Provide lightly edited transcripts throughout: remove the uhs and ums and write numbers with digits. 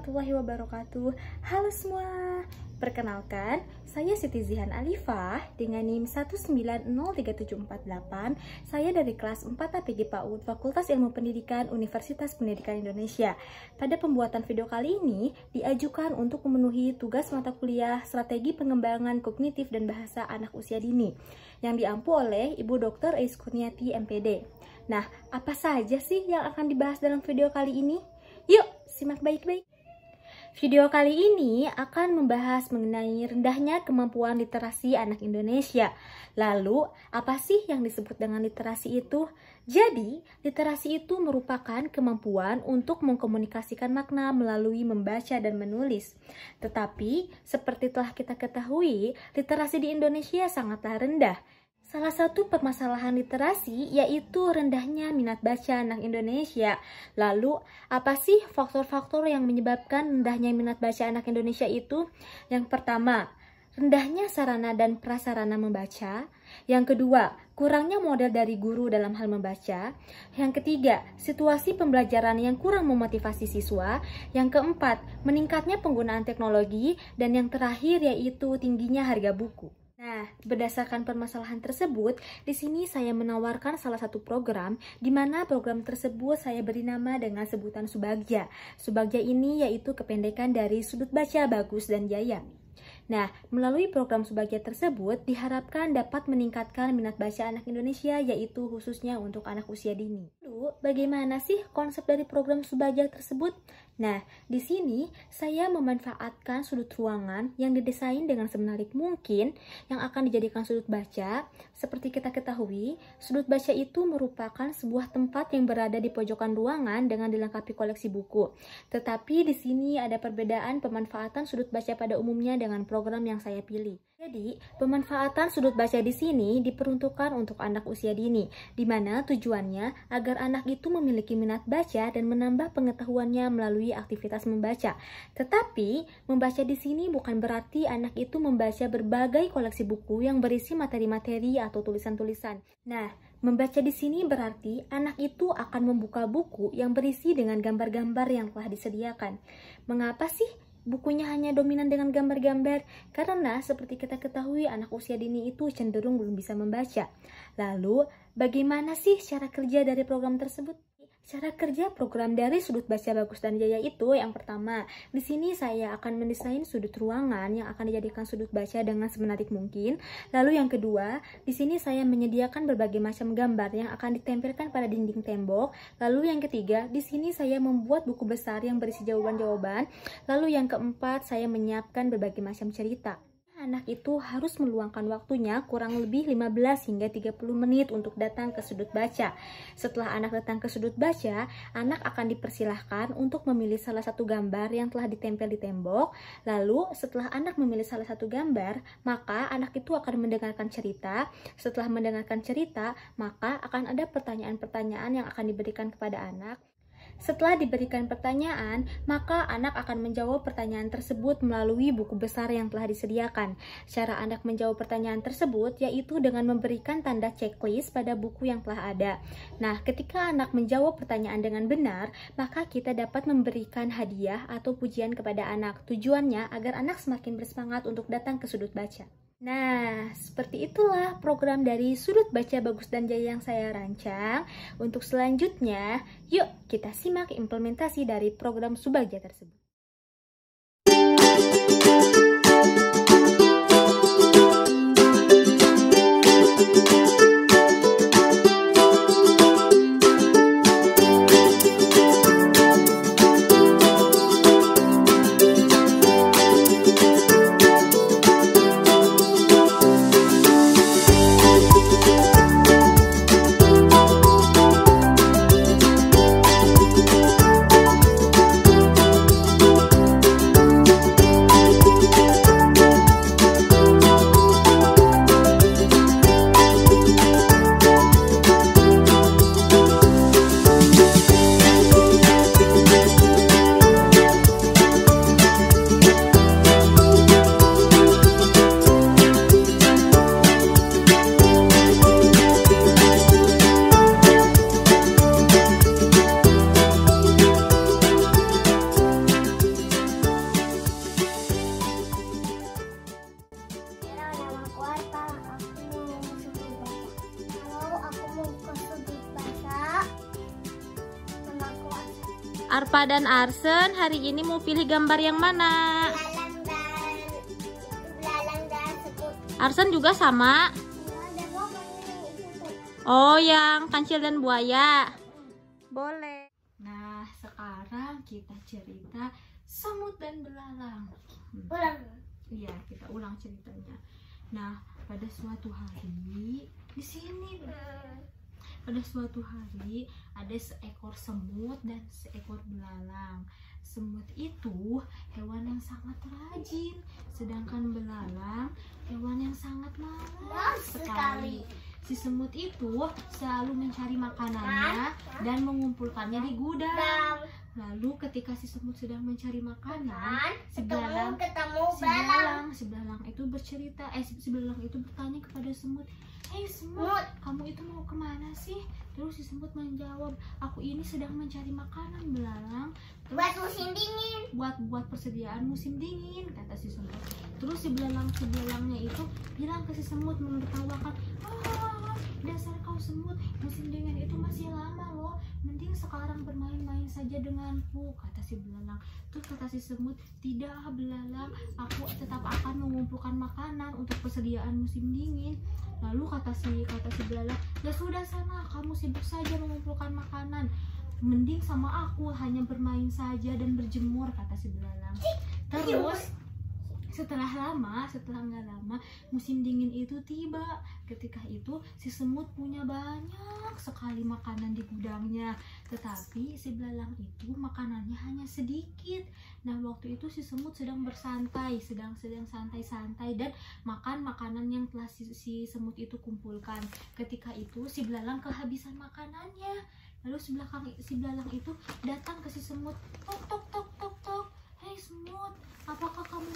warahmatullahi wabarakatuh. Halo semua, perkenalkan saya Siti Zihan Alifah dengan NIM 1903748. Saya dari kelas 4 APG PAUD Fakultas Ilmu Pendidikan Universitas Pendidikan Indonesia. Pada pembuatan video kali ini diajukan untuk memenuhi tugas mata kuliah Strategi Pengembangan Kognitif dan Bahasa Anak Usia Dini yang diampu oleh Ibu Dr. Eis Kurniati MPD. Nah, apa saja sih yang akan dibahas dalam video kali ini? Yuk, simak baik-baik. Video kali ini akan membahas mengenai rendahnya kemampuan literasi anak Indonesia. Lalu, apa sih yang disebut dengan literasi itu? Jadi, literasi itu merupakan kemampuan untuk mengkomunikasikan makna melalui membaca dan menulis. Tetapi, seperti telah kita ketahui, literasi di Indonesia sangatlah rendah. Salah satu permasalahan literasi yaitu rendahnya minat baca anak Indonesia. Lalu, apa sih faktor-faktor yang menyebabkan rendahnya minat baca anak Indonesia itu? Yang pertama, rendahnya sarana dan prasarana membaca. Yang kedua, kurangnya model dari guru dalam hal membaca. Yang ketiga, situasi pembelajaran yang kurang memotivasi siswa. Yang keempat, meningkatnya penggunaan teknologi. Dan yang terakhir yaitu tingginya harga buku. Nah, berdasarkan permasalahan tersebut, di sini saya menawarkan salah satu program, di mana program tersebut saya beri nama dengan sebutan Subagja. Subagja ini yaitu kependekan dari Sudut Baca Bagus dan Jaya. Nah, melalui program Subagja tersebut diharapkan dapat meningkatkan minat baca anak Indonesia, yaitu khususnya untuk anak usia dini. Lalu, bagaimana sih konsep dari program Subagja tersebut? Nah, di sini saya memanfaatkan sudut ruangan yang didesain dengan semenarik mungkin yang akan dijadikan sudut baca. Seperti kita ketahui, sudut baca itu merupakan sebuah tempat yang berada di pojokan ruangan dengan dilengkapi koleksi buku. Tetapi di sini ada perbedaan pemanfaatan sudut baca pada umumnya dengan program yang saya pilih. Jadi, pemanfaatan sudut baca di sini diperuntukkan untuk anak usia dini, di mana tujuannya agar anak itu memiliki minat baca dan menambah pengetahuannya melalui aktivitas membaca. Tetapi, membaca di sini bukan berarti anak itu membaca berbagai koleksi buku yang berisi materi-materi atau tulisan-tulisan. Nah, membaca di sini berarti anak itu akan membuka buku yang berisi dengan gambar-gambar yang telah disediakan. Mengapa sih bukunya hanya dominan dengan gambar-gambar? Karena seperti kita ketahui anak usia dini itu cenderung belum bisa membaca. Lalu, bagaimana sih cara kerja dari program tersebut? Cara kerja program dari Sudut Baca Bagus dan Jaya itu yang pertama, di sini saya akan mendesain sudut ruangan yang akan dijadikan sudut baca dengan semenarik mungkin. Lalu yang kedua, di sini saya menyediakan berbagai macam gambar yang akan ditempelkan pada dinding tembok. Lalu yang ketiga, di sini saya membuat buku besar yang berisi jawaban-jawaban. Lalu yang keempat, saya menyiapkan berbagai macam cerita. Anak itu harus meluangkan waktunya kurang lebih 15 hingga 30 menit untuk datang ke sudut baca. Setelah anak datang ke sudut baca, anak akan dipersilahkan untuk memilih salah satu gambar yang telah ditempel di tembok. Lalu, setelah anak memilih salah satu gambar, maka anak itu akan mendengarkan cerita. Setelah mendengarkan cerita, maka akan ada pertanyaan-pertanyaan yang akan diberikan kepada anak. Setelah diberikan pertanyaan, maka anak akan menjawab pertanyaan tersebut melalui buku besar yang telah disediakan. Cara anak menjawab pertanyaan tersebut yaitu dengan memberikan tanda checklist pada buku yang telah ada. Nah, ketika anak menjawab pertanyaan dengan benar, maka kita dapat memberikan hadiah atau pujian kepada anak. Tujuannya agar anak semakin bersemangat untuk datang ke sudut baca. Nah, seperti itulah program dari Sudut Baca Bagus dan Jaya yang saya rancang. Untuk selanjutnya, yuk kita simak implementasi dari program Subagja tersebut. Arpa dan Arsen hari ini mau pilih gambar yang mana? Belalang dan semut. Arsen juga sama. Oh, yang kancil dan buaya. Boleh. Nah, sekarang kita cerita semut dan belalang. Ulang. Iya, kita ulang ceritanya. Nah, pada suatu hari di sini, pada suatu hari ada seekor semut dan seekor belalang. Semut itu hewan yang sangat rajin, sedangkan belalang hewan yang sangat malas sekali. Si semut itu selalu mencari makanannya dan mengumpulkannya di gudang. Lalu ketika si semut sedang mencari makanan, si belalang itu bercerita, si belalang itu bertanya kepada semut, "Hei semut, kamu itu mau kemana sih?" Terus si semut menjawab, "Aku ini sedang mencari makanan, belalang. Buat musim dingin. Buat persediaan musim dingin," kata si semut. Terus si belangnya itu bilang ke si semut menertawakan, "Dasar kau semut, musim dingin itu masih lama loh. Mending sekarang bermain-main saja denganku," kata si belalang. Terus kata si semut, "Tidak, belalang, aku tetap akan mengumpulkan makanan untuk persediaan musim dingin." Lalu kata si belalang, "Ya sudah sana, kamu sibuk saja mengumpulkan makanan. Mending sama aku hanya bermain saja dan berjemur," kata si belalang. Terus setelah nggak lama musim dingin itu tiba. Ketika itu si semut punya banyak sekali makanan di gudangnya, tetapi si belalang itu makanannya hanya sedikit. Nah, waktu itu si semut sedang bersantai, sedang santai-santai dan makan makanan yang telah si semut itu kumpulkan. Ketika itu si belalang kehabisan makanannya. Lalu si belalang itu datang ke si semut, "Tok tok tok tok tok. Hei semut, apakah kamu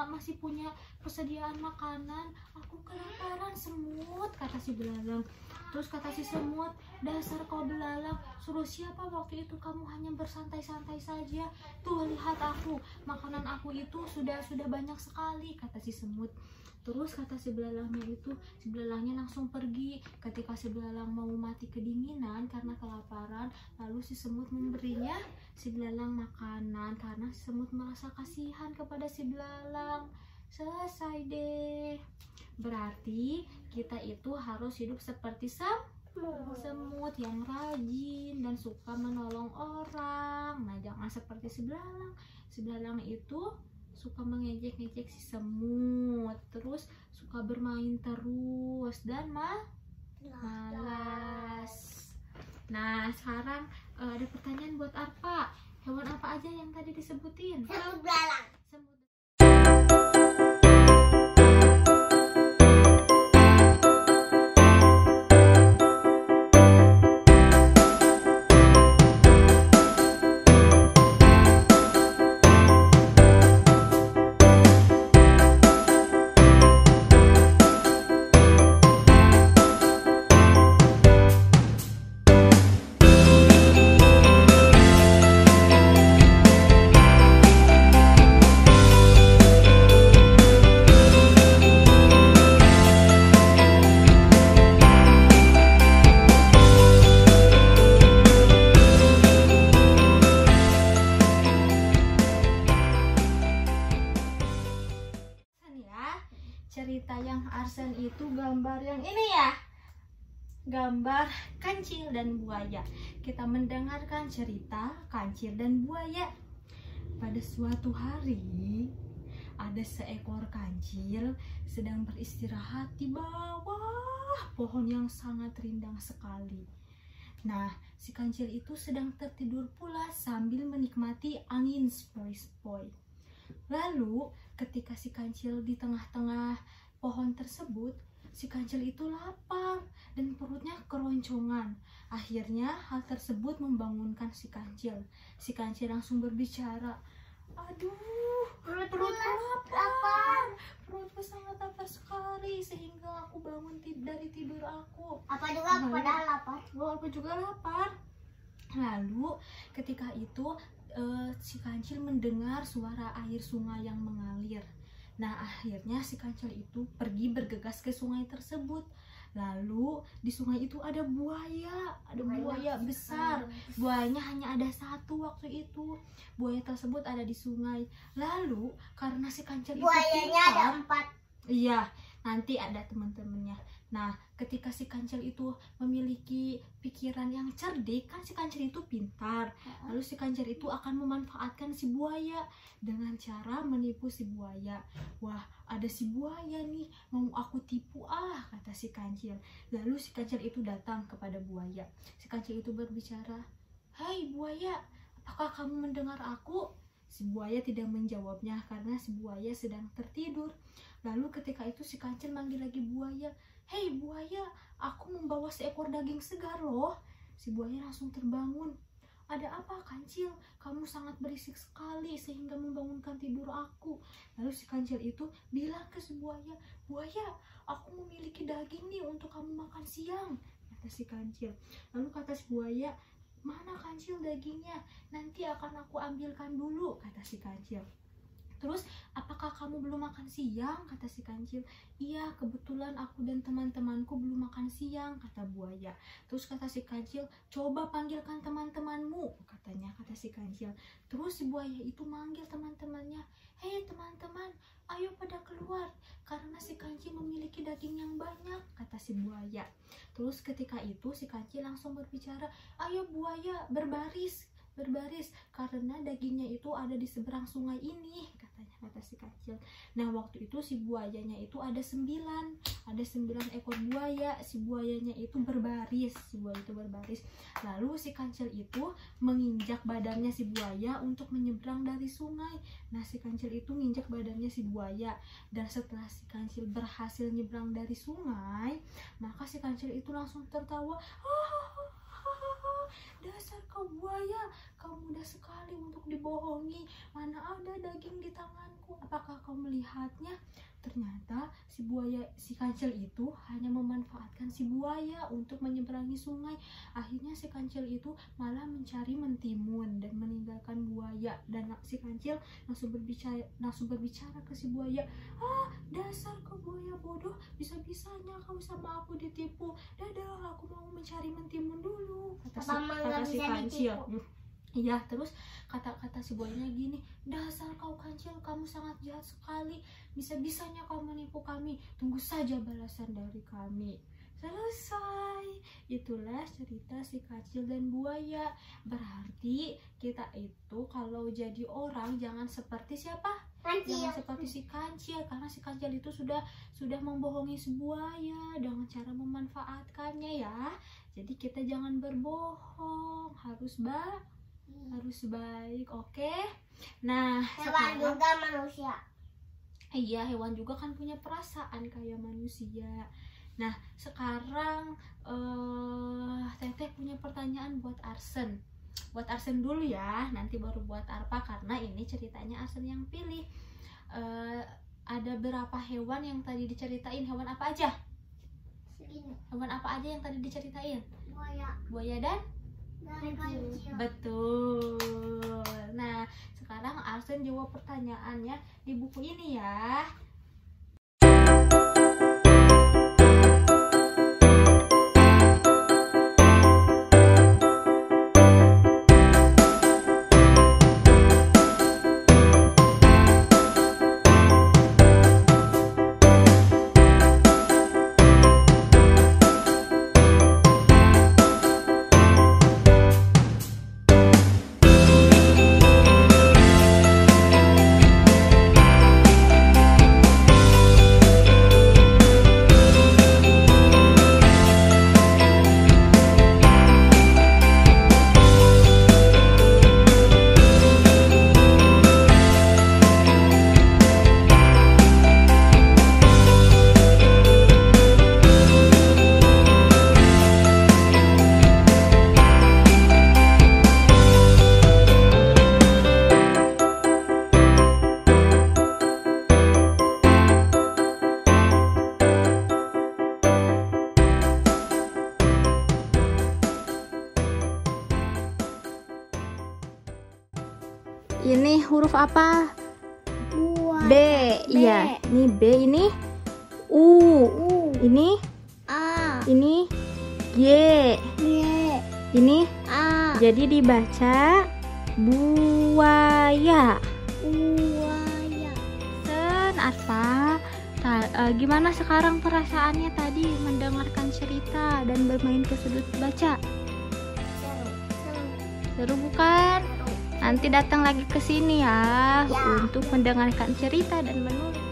masih punya persediaan makanan? Aku kelaparan semut," kata si belalang. Terus kata si semut, "Dasar kau belalang, suruh siapa waktu itu kamu hanya bersantai-santai saja? Tuh lihat aku, makanan aku itu sudah banyak sekali," kata si semut. Terus kata si belalangnya langsung pergi. Ketika si belalang mau mati kedinginan karena kelaparan, lalu si semut memberinya si belalang makanan karena si semut merasa kasihan kepada si belalang. Selesai deh. Berarti kita itu harus hidup seperti semut yang rajin dan suka menolong orang. Nah, jangan seperti si belalang. Si belalang itu suka mengejek-ngejek si semut, terus suka bermain terus dan malas. Nah, sekarang ada pertanyaan buat Arpa. Hewan apa aja yang tadi disebutin? Semut belalang. Cerita yang Arsen itu gambar yang ini ya, gambar kancil dan buaya. Kita mendengarkan cerita kancil dan buaya. Pada suatu hari ada seekor kancil sedang beristirahat di bawah pohon yang sangat rindang sekali. Nah, si kancil itu sedang tertidur pula sambil menikmati angin sepoi-sepoi. Lalu ketika si kancil di tengah-tengah pohon tersebut, si kancil itu lapar dan perutnya keroncongan. Akhirnya hal tersebut membangunkan si kancil. Si kancil langsung berbicara, "Aduh, perutku lapar. Perutku sangat lapar sekali sehingga aku bangun dari tidur aku." Apa juga padahal lapar. Aku juga lapar. Lalu ketika itu si kancil mendengar suara air sungai yang mengalir. Nah, akhirnya si kancil itu pergi bergegas ke sungai tersebut. Lalu di sungai itu ada buaya besar. Buayanya hanya ada satu waktu itu. Buaya tersebut ada di sungai. Lalu karena si Kancil itu Buayanya ada pintar, 4. iya, nanti ada teman-temannya. Nah, ketika si Kancil itu memiliki pikiran yang cerdik, kan si Kancil itu pintar. Lalu si Kancil itu akan memanfaatkan si buaya dengan cara menipu si buaya. Wah, ada si buaya nih, mau aku tipu kata si Kancil. Lalu si Kancil itu datang kepada buaya. Si Kancil itu berbicara, "Hai buaya, apakah kamu mendengar aku?" Si buaya tidak menjawabnya karena si buaya sedang tertidur. Lalu ketika itu si Kancil manggil lagi buaya, "Hei buaya, aku membawa seekor daging segar loh." Si buaya langsung terbangun. "Ada apa Kancil? Kamu sangat berisik sekali sehingga membangunkan tidur aku." Lalu si Kancil itu bilang ke si buaya, "Buaya, aku memiliki daging nih untuk kamu makan siang," kata si Kancil. Lalu kata si buaya, "Mana Kancil dagingnya? Nanti akan aku ambilkan dulu," kata si Kancil. Terus, "Apakah kamu belum makan siang?" kata si Kancil. "Iya, kebetulan aku dan teman-temanku belum makan siang," kata buaya. Terus kata si Kancil, "Coba panggilkan teman-temanmu," kata si Kancil. Terus si buaya itu manggil teman-temannya, "Hei teman-teman, ayo pada keluar, karena si Kancil memiliki daging yang banyak," kata si buaya. Terus ketika itu si Kancil langsung berbicara, "Ayo buaya, berbaris, karena dagingnya itu ada di seberang sungai ini," kata si Kancil. Nah, waktu itu si buayanya itu ada 9 ekor buaya. Si buayanya itu berbaris, Lalu si Kancil itu menginjak badannya si buaya untuk menyeberang dari sungai. Nah, si Kancil itu menginjak badannya si buaya, dan setelah si Kancil berhasil nyebrang dari sungai, maka si Kancil itu langsung tertawa. "Dasar kau buaya, kau mudah sekali untuk dibohongi. Mana ada daging di tanganku? Apakah kau melihatnya?" Ternyata si Kancil itu hanya memanfaatkan si buaya untuk menyeberangi sungai. Akhirnya si Kancil itu malah mencari mentimun dan meninggalkan buaya. Dan si Kancil langsung berbicara ke si buaya, "Dasar kau buaya bodoh, bisa-bisanya kau sama aku ditipu. Dadah, aku mau mencari mentimun dulu," kata si Kancil. Iya, terus kata si buayanya gini, "Dasar kau Kancil, kamu sangat jahat sekali. Bisa-bisanya kau menipu kami. Tunggu saja balasan dari kami." Selesai. Itulah cerita si Kancil dan buaya. Berarti kita itu kalau jadi orang jangan seperti siapa? Jangan seperti si Kancil, karena si Kancil itu sudah membohongi si buaya dengan cara memanfaatkannya ya. Jadi kita jangan berbohong, harus baik, oke? Nah, Hewan juga manusia. Iya, hewan juga kan punya perasaan kayak manusia. Nah, sekarang Teteh punya pertanyaan buat Arsen. Buat Arsen dulu ya, nanti baru buat Arpa karena ini ceritanya Arsen yang pilih. Ada berapa hewan yang tadi diceritain? Hewan apa aja? Segini. Hewan apa aja yang tadi diceritain? Buaya dan? Kancil. Betul. Nah, sekarang Arsen jawab pertanyaannya di buku ini ya. Ini huruf apa? Buaya. B. Iya, ini B, ini U. Ini A. Ini Y. Y. Ini A. jadi dibaca buaya. Buaya. Sen, Arfa. Gimana sekarang perasaannya tadi mendengarkan cerita dan bermain ke sudut baca? Seru bukan? Nanti datang lagi ke sini ya, Ya. untuk mendengarkan cerita dan menulis.